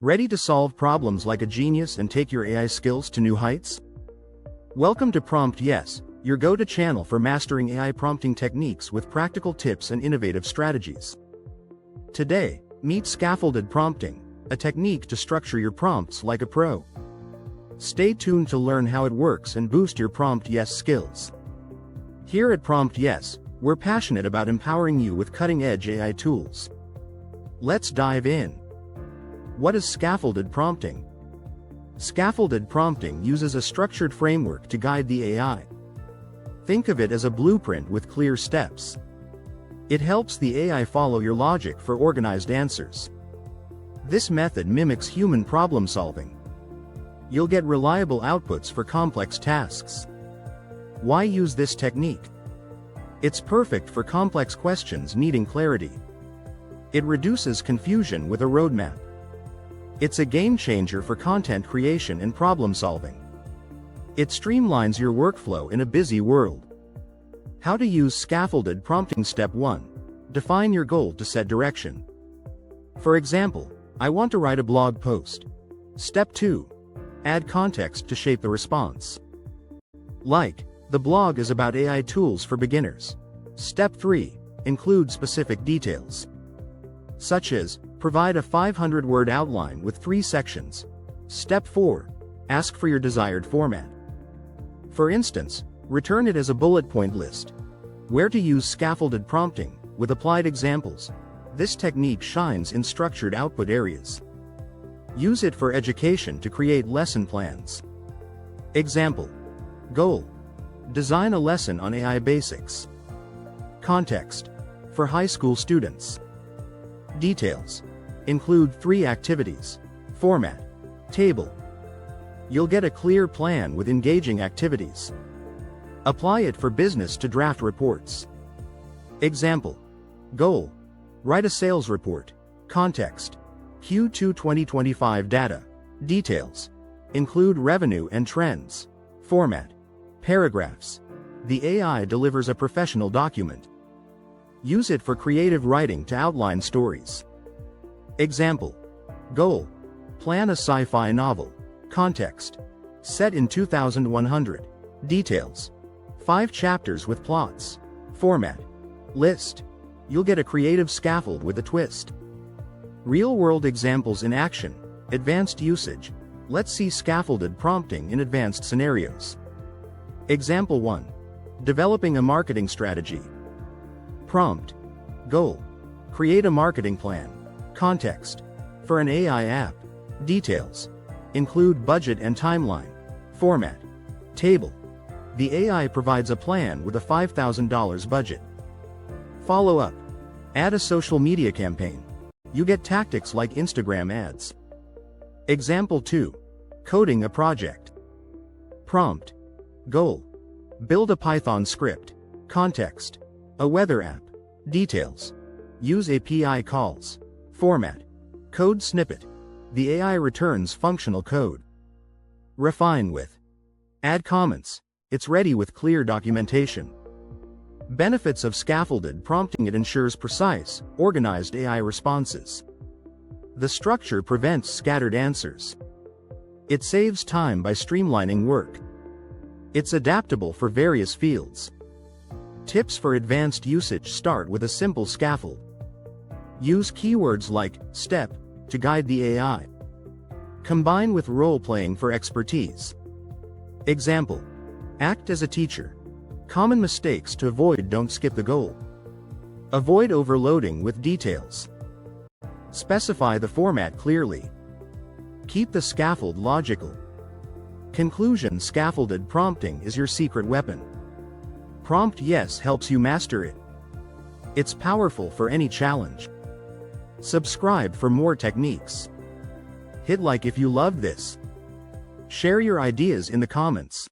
Ready to solve problems like a genius and take your AI skills to new heights? Welcome to PromptYES, your go-to channel for mastering AI prompting techniques with practical tips and innovative strategies. Today, meet scaffolded prompting, a technique to structure your prompts like a pro. Stay tuned to learn how it works and boost your PromptYES skills. Here at PromptYES, we're passionate about empowering you with cutting-edge AI tools. Let's dive in. What is scaffolded prompting? Scaffolded prompting uses a structured framework to guide the AI. Think of it as a blueprint with clear steps. It helps the AI follow your logic for organized answers. This method mimics human problem solving. You'll get reliable outputs for complex tasks. Why use this technique? It's perfect for complex questions needing clarity. It reduces confusion with a roadmap. It's a game changer for content creation and problem solving. It streamlines your workflow in a busy world. How to use scaffolded prompting. Step 1. Define your goal to set direction. For example, I want to write a blog post. Step 2. Add context to shape the response. Like, the blog is about AI tools for beginners. Step 3. Include specific details. Such as, provide a 500-word outline with 3 sections. Step 4. Ask for your desired format. For instance, return it as a bullet point list. Where to use scaffolded prompting, with applied examples. This technique shines in structured output areas. Use it for education to create lesson plans. Example. Goal. Design a lesson on AI basics. Context. For high school students. Details. Include 3 activities. Format. Table. You'll get a clear plan with engaging activities. Apply it for business to draft reports. Example. Goal. Write a sales report. Context. Q2 2025 data. Details. Include revenue and trends. Format. Paragraphs. The AI delivers a professional document. Use it for creative writing to outline stories. Example. Goal. Plan a sci-fi novel. Context. Set in 2100. Details. 5 chapters with plots. Format. List. You'll get a creative scaffold with a twist. Real-world examples in action. Advanced usage. Let's see scaffolded prompting in advanced scenarios. Example 1. Developing a marketing strategy. Prompt. Goal. Create a marketing plan. Context. For an AI app. Details. Include budget and timeline. Format. Table. The AI provides a plan with a $5,000 budget. Follow up. Add a social media campaign. You get tactics like Instagram ads. Example 2. Coding a project. Prompt. Goal. Build a Python script. Context. A weather app. Details. Use API calls. Format. Code snippet. The AI returns functional code. Refine with. Add comments. It's ready with clear documentation. Benefits of scaffolded prompting. It ensures precise, organized AI responses. The structure prevents scattered answers. It saves time by streamlining work. It's adaptable for various fields. Tips for advanced usage. Start with a simple scaffold. Use keywords like step to guide the AI. Combine with role-playing for expertise. Example. Act as a teacher. Common mistakes to avoid. Don't skip the goal. Avoid overloading with details. Specify the format clearly. Keep the scaffold logical. Conclusion. Scaffolded prompting is your secret weapon. PromptYES helps you master it. It's powerful for any challenge. Subscribe for more techniques. Hit like if you loved this. Share your ideas in the comments.